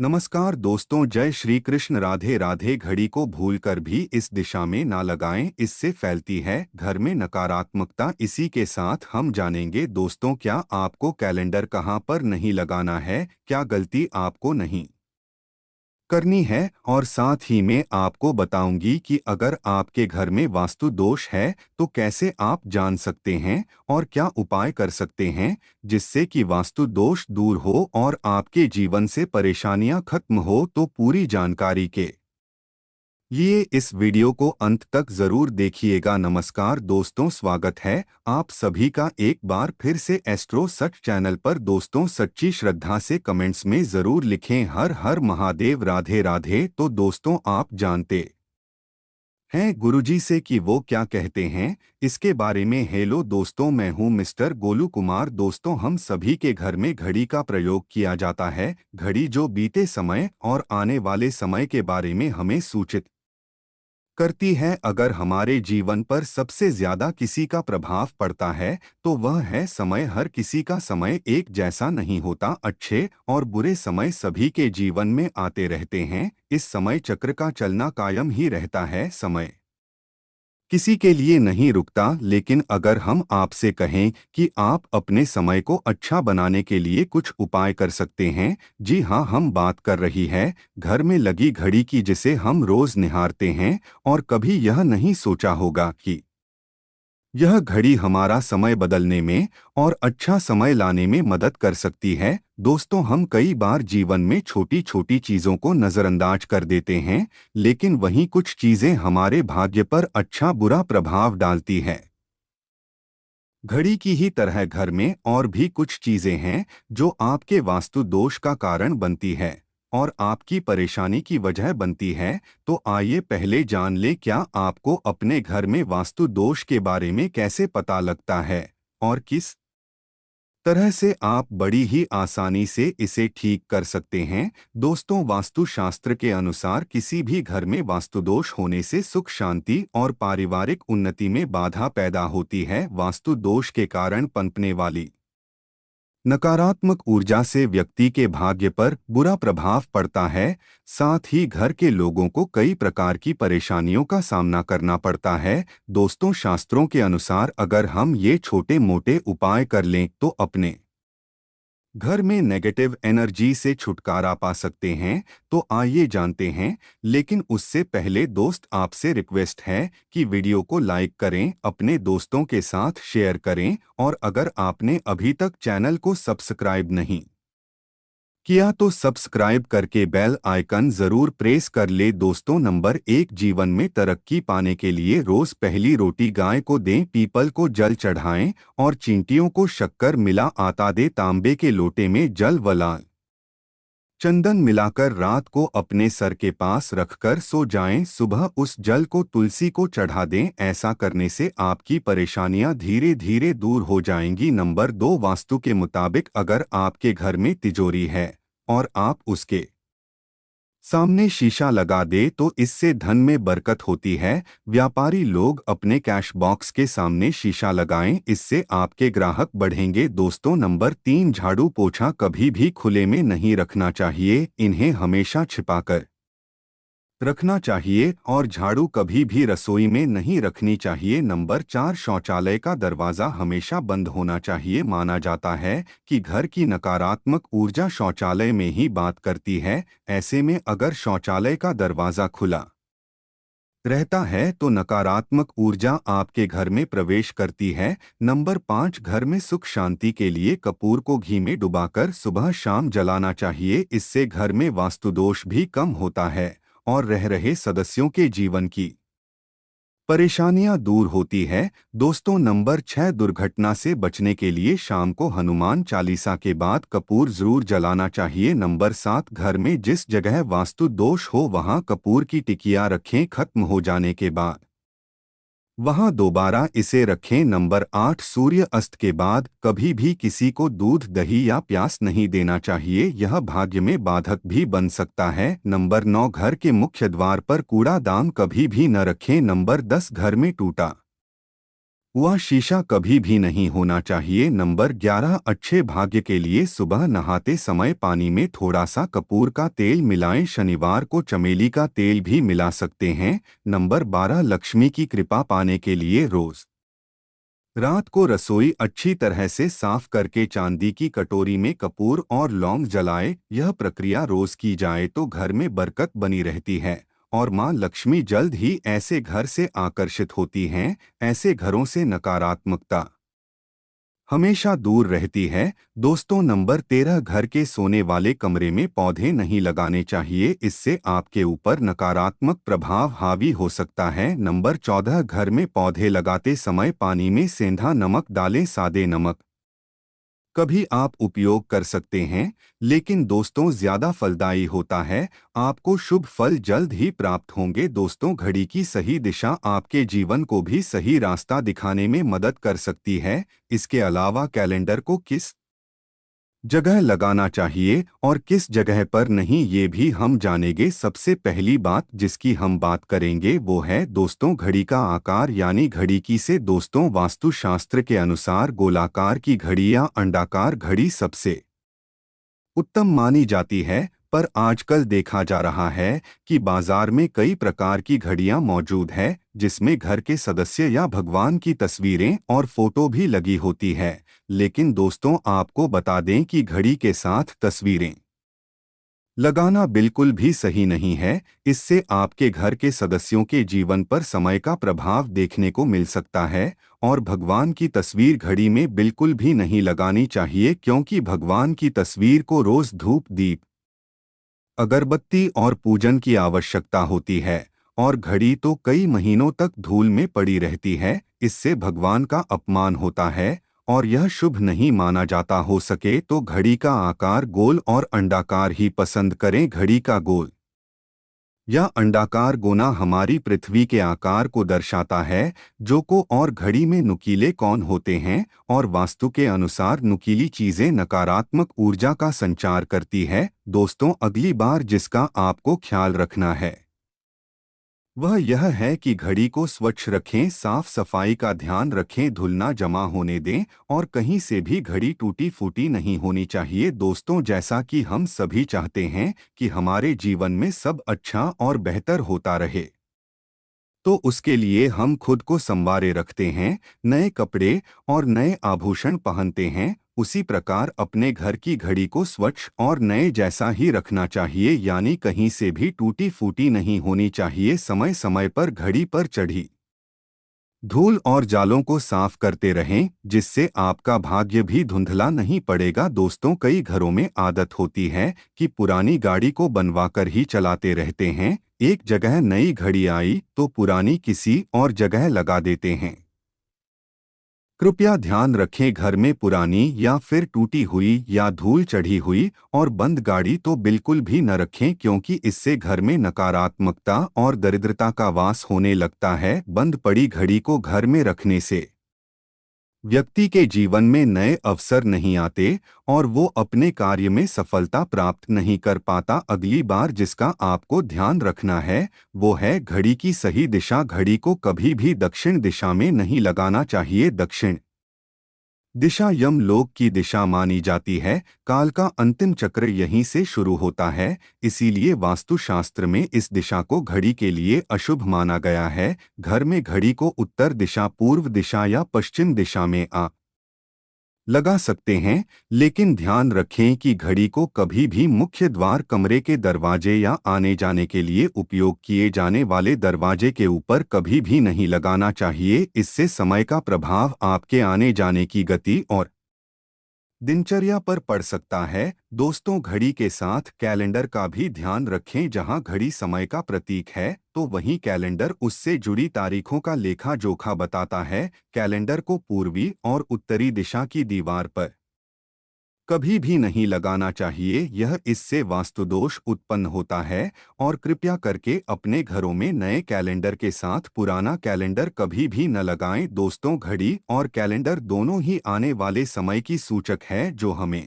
नमस्कार दोस्तों, जय श्री कृष्ण। राधे राधे। घड़ी को भूलकर भी इस दिशा में ना लगाएं, इससे फैलती है घर में नकारात्मकता। इसी के साथ हम जानेंगे दोस्तों, क्या आपको कैलेंडर कहाँ पर नहीं लगाना है, क्या गलती आपको नहीं करनी है, और साथ ही में आपको बताऊंगी कि अगर आपके घर में वास्तु दोष है तो कैसे आप जान सकते हैं और क्या उपाय कर सकते हैं जिससे कि वास्तु दोष दूर हो और आपके जीवन से परेशानियां खत्म हो। तो पूरी जानकारी के लिए इस वीडियो को अंत तक जरूर देखिएगा। नमस्कार दोस्तों, स्वागत है आप सभी का एक बार फिर से एस्ट्रो सच चैनल पर। दोस्तों, सच्ची श्रद्धा से कमेंट्स में जरूर लिखें हर हर महादेव, राधे राधे। तो दोस्तों, आप जानते हैं गुरुजी से कि वो क्या कहते हैं इसके बारे में। हेलो दोस्तों, मैं हूं मिस्टर गोलू कुमार। दोस्तों, हम सभी के घर में घड़ी का प्रयोग किया जाता है। घड़ी जो बीते समय और आने वाले समय के बारे में हमें सूचित करती है। अगर हमारे जीवन पर सबसे ज्यादा किसी का प्रभाव पड़ता है तो वह है समय। हर किसी का समय एक जैसा नहीं होता। अच्छे और बुरे समय सभी के जीवन में आते रहते हैं। इस समय चक्र का चलना कायम ही रहता है। समय किसी के लिए नहीं रुकता। लेकिन अगर हम आपसे कहें कि आप अपने समय को अच्छा बनाने के लिए कुछ उपाय कर सकते हैं, जी हाँ, हम बात कर रही है घर में लगी घड़ी की, जिसे हम रोज निहारते हैं और कभी यह नहीं सोचा होगा कि यह घड़ी हमारा समय बदलने में और अच्छा समय लाने में मदद कर सकती है। दोस्तों, हम कई बार जीवन में छोटी छोटी चीजों को नजरअंदाज कर देते हैं, लेकिन वहीं कुछ चीजें हमारे भाग्य पर अच्छा बुरा प्रभाव डालती है। घड़ी की ही तरह घर में और भी कुछ चीजें हैं जो आपके वास्तु दोष का कारण बनती है और आपकी परेशानी की वजह बनती है। तो आइए पहले जान ले, क्या आपको अपने घर में वास्तु दोष के बारे में कैसे पता लगता है और किस तरह से आप बड़ी ही आसानी से इसे ठीक कर सकते हैं। दोस्तों, वास्तुशास्त्र के अनुसार किसी भी घर में वास्तुदोष होने से सुख शांति और पारिवारिक उन्नति में बाधा पैदा होती है। वास्तु दोष के कारण पनपने वाली नकारात्मक ऊर्जा से व्यक्ति के भाग्य पर बुरा प्रभाव पड़ता है। साथ ही घर के लोगों को कई प्रकार की परेशानियों का सामना करना पड़ता है। दोस्तों, शास्त्रों के अनुसार अगर हम ये छोटे मोटे उपाय कर लें तो अपने घर में नेगेटिव एनर्जी से छुटकारा पा सकते हैं। तो आइए जानते हैं, लेकिन उससे पहले दोस्त, आपसे रिक्वेस्ट है कि वीडियो को लाइक करें, अपने दोस्तों के साथ शेयर करें और अगर आपने अभी तक चैनल को सब्सक्राइब नहीं किया तो सब्सक्राइब करके बेल आइकन जरूर प्रेस कर ले। दोस्तों, नंबर 1, जीवन में तरक्की पाने के लिए रोज पहली रोटी गाय को दें, पीपल को जल चढ़ाएं और चींटियों को शक्कर मिला आटा दे। तांबे के लोटे में जल व लाल चंदन मिलाकर रात को अपने सर के पास रखकर सो जाएं। सुबह उस जल को तुलसी को चढ़ा दें। ऐसा करने से आपकी परेशानियां धीरे धीरे दूर हो जाएंगी। नंबर 2, वास्तु के मुताबिक अगर आपके घर में तिजोरी है और आप उसके सामने शीशा लगा दे तो इससे धन में बरकत होती है। व्यापारी लोग अपने कैश बॉक्स के सामने शीशा लगाएं, इससे आपके ग्राहक बढ़ेंगे। दोस्तों, नंबर 3, झाड़ू पोछा कभी भी खुले में नहीं रखना चाहिए, इन्हें हमेशा छिपाकर रखना चाहिए और झाड़ू कभी भी रसोई में नहीं रखनी चाहिए। नंबर 4, शौचालय का दरवाज़ा हमेशा बंद होना चाहिए। माना जाता है कि घर की नकारात्मक ऊर्जा शौचालय में ही बात करती है। ऐसे में अगर शौचालय का दरवाज़ा खुला रहता है तो नकारात्मक ऊर्जा आपके घर में प्रवेश करती है। नंबर 5, घर में सुख शांति के लिए कपूर को घी में डुबाकर सुबह शाम जलाना चाहिए। इससे घर में वास्तुदोष भी कम होता है और रह रहे सदस्यों के जीवन की परेशानियां दूर होती है। दोस्तों, नंबर 6, दुर्घटना से बचने के लिए शाम को हनुमान चालीसा के बाद कपूर जरूर जलाना चाहिए। नंबर 7, घर में जिस जगह वास्तु दोष हो वहां कपूर की टिकिया रखें। खत्म हो जाने के बाद वहां दोबारा इसे रखें। नंबर 8, सूर्य अस्त के बाद कभी भी किसी को दूध दही या प्यास नहीं देना चाहिए, यह भाग्य में बाधक भी बन सकता है। नंबर 9, घर के मुख्य द्वार पर कूड़ादान कभी भी न रखें। नंबर 10, घर में टूटा वह शीशा कभी भी नहीं होना चाहिए। नंबर 11, अच्छे भाग्य के लिए सुबह नहाते समय पानी में थोड़ा सा कपूर का तेल मिलाएं। शनिवार को चमेली का तेल भी मिला सकते हैं। नंबर 12, लक्ष्मी की कृपा पाने के लिए रोज रात को रसोई अच्छी तरह से साफ करके चांदी की कटोरी में कपूर और लौंग जलाए। यह प्रक्रिया रोज की जाए तो घर में बरकत बनी रहती है और मां लक्ष्मी जल्द ही ऐसे घर से आकर्षित होती हैं। ऐसे घरों से नकारात्मकता हमेशा दूर रहती है। दोस्तों, नंबर 13, घर के सोने वाले कमरे में पौधे नहीं लगाने चाहिए। इससे आपके ऊपर नकारात्मक प्रभाव हावी हो सकता है। नंबर 14, घर में पौधे लगाते समय पानी में सेंधा नमक डालें। सादे नमक कभी आप उपयोग कर सकते हैं, लेकिन दोस्तों ज्यादा फलदायी होता है। आपको शुभ फल जल्द ही प्राप्त होंगे। दोस्तों, घड़ी की सही दिशा आपके जीवन को भी सही रास्ता दिखाने में मदद कर सकती है। इसके अलावा कैलेंडर को किस जगह लगाना चाहिए और किस जगह पर नहीं, ये भी हम जानेंगे। सबसे पहली बात जिसकी हम बात करेंगे वो है दोस्तों घड़ी का आकार यानी घड़ी की से। दोस्तों, वास्तुशास्त्र के अनुसार गोलाकार की घड़ी या अंडाकार घड़ी सबसे उत्तम मानी जाती है। पर आजकल देखा जा रहा है कि बाजार में कई प्रकार की घड़ियां मौजूद है जिसमें घर के सदस्य या भगवान की तस्वीरें और फोटो भी लगी होती है। लेकिन दोस्तों, आपको बता दें कि घड़ी के साथ तस्वीरें लगाना बिल्कुल भी सही नहीं है। इससे आपके घर के सदस्यों के जीवन पर समय का प्रभाव देखने को मिल सकता है। और भगवान की तस्वीर घड़ी में बिल्कुल भी नहीं लगानी चाहिए, क्योंकि भगवान की तस्वीर को रोज धूप दीप अगरबत्ती और पूजन की आवश्यकता होती है और घड़ी तो कई महीनों तक धूल में पड़ी रहती है। इससे भगवान का अपमान होता है और यह शुभ नहीं माना जाता। हो सके तो घड़ी का आकार गोल और अंडाकार ही पसंद करें। घड़ी का गोल या अंडाकार गोना हमारी पृथ्वी के आकार को दर्शाता है। जो को और घड़ी में नुकीले कौन होते हैं और वास्तु के अनुसार नुकीली चीजें नकारात्मक ऊर्जा का संचार करती है। दोस्तों, अगली बार जिसका आपको ख्याल रखना है वह यह है कि घड़ी को स्वच्छ रखें, साफ सफाई का ध्यान रखें, धूल ना जमा होने दें और कहीं से भी घड़ी टूटी फूटी नहीं होनी चाहिए। दोस्तों, जैसा कि हम सभी चाहते हैं कि हमारे जीवन में सब अच्छा और बेहतर होता रहे, तो उसके लिए हम खुद को संवारे रखते हैं, नए कपड़े और नए आभूषण पहनते हैं। उसी प्रकार अपने घर की घड़ी को स्वच्छ और नए जैसा ही रखना चाहिए, यानी कहीं से भी टूटी फूटी नहीं होनी चाहिए। समय समय पर घड़ी पर चढ़ी धूल और जालों को साफ करते रहें, जिससे आपका भाग्य भी धुंधला नहीं पड़ेगा। दोस्तों, कई घरों में आदत होती है कि पुरानी गाड़ी को बनवाकर ही चलाते रहते हैं। एक जगह नई घड़ी आई तो पुरानी किसी और जगह लगा देते हैं। कृपया ध्यान रखें, घर में पुरानी या फिर टूटी हुई या धूल चढ़ी हुई और बंद गाड़ी तो बिल्कुल भी न रखें, क्योंकि इससे घर में नकारात्मकता और दरिद्रता का वास होने लगता है। बंद पड़ी घड़ी को घर में रखने से व्यक्ति के जीवन में नए अवसर नहीं आते और वो अपने कार्य में सफलता प्राप्त नहीं कर पाता। अगली बार जिसका आपको ध्यान रखना है वो है घड़ी की सही दिशा। घड़ी को कभी भी दक्षिण दिशा में नहीं लगाना चाहिए। दक्षिण दिशा यमलोक की दिशा मानी जाती है। काल का अंतिम चक्र यहीं से शुरू होता है। इसीलिए वास्तुशास्त्र में इस दिशा को घड़ी के लिए अशुभ माना गया है। घर में घड़ी को उत्तर दिशा, पूर्व दिशा या पश्चिम दिशा में लगा सकते हैं, लेकिन ध्यान रखें कि घड़ी को कभी भी मुख्य द्वार, कमरे के दरवाजे या आने जाने के लिए उपयोग किए जाने वाले दरवाजे के ऊपर कभी भी नहीं लगाना चाहिए। इससे समय का प्रभाव आपके आने जाने की गति और दिनचर्या पर पड़ सकता है। दोस्तों, घड़ी के साथ कैलेंडर का भी ध्यान रखें। जहां घड़ी समय का प्रतीक है तो वहीं कैलेंडर उससे जुड़ी तारीखों का लेखा जोखा बताता है। कैलेंडर को पूर्वी और उत्तरी दिशा की दीवार पर कभी भी नहीं लगाना चाहिए, यह इससे वास्तुदोष उत्पन्न होता है। और कृपया करके अपने घरों में नए कैलेंडर के साथ पुराना कैलेंडर कभी भी न लगाएं। दोस्तों, घड़ी और कैलेंडर दोनों ही आने वाले समय की सूचक है जो हमें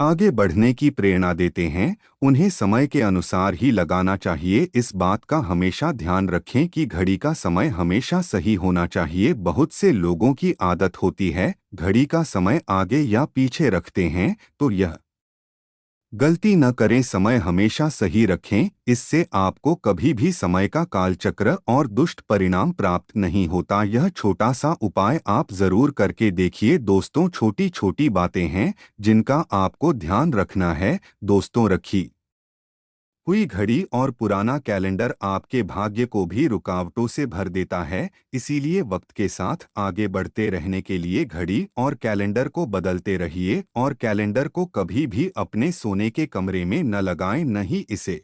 आगे बढ़ने की प्रेरणा देते हैं। उन्हें समय के अनुसार ही लगाना चाहिए। इस बात का हमेशा ध्यान रखें कि घड़ी का समय हमेशा सही होना चाहिए। बहुत से लोगों की आदत होती है घड़ी का समय आगे या पीछे रखते हैं, तो यह गलती न करें। समय हमेशा सही रखें, इससे आपको कभी भी समय का कालचक्र और दुष्ट परिणाम प्राप्त नहीं होता। यह छोटा सा उपाय आप जरूर करके देखिए दोस्तों। छोटी छोटी बातें हैं जिनका आपको ध्यान रखना है दोस्तों। रखी हुई घड़ी और पुराना कैलेंडर आपके भाग्य को भी रुकावटों से भर देता है। इसीलिए वक्त के साथ आगे बढ़ते रहने के लिए घड़ी और कैलेंडर को बदलते रहिए। और कैलेंडर को कभी भी अपने सोने के कमरे में न लगाएं, न ही इसे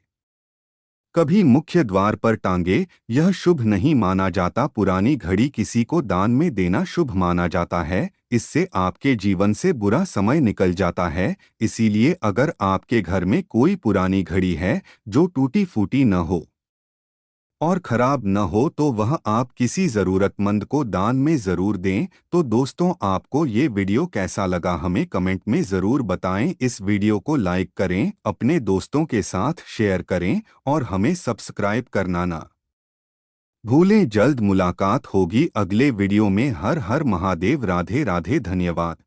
कभी मुख्य द्वार पर टांगे। यह शुभ नहीं माना जाता। पुरानी घड़ी किसी को दान में देना शुभ माना जाता है। इससे आपके जीवन से बुरा समय निकल जाता है। इसीलिए अगर आपके घर में कोई पुरानी घड़ी है जो टूटी फूटी न हो और खराब न हो, तो वह आप किसी ज़रूरतमंद को दान में ज़रूर दें। तो दोस्तों, आपको ये वीडियो कैसा लगा हमें कमेंट में ज़रूर बताएं। इस वीडियो को लाइक करें, अपने दोस्तों के साथ शेयर करें और हमें सब्सक्राइब करना ना भूलें। जल्द मुलाकात होगी अगले वीडियो में। हर हर महादेव। राधे राधे। धन्यवाद।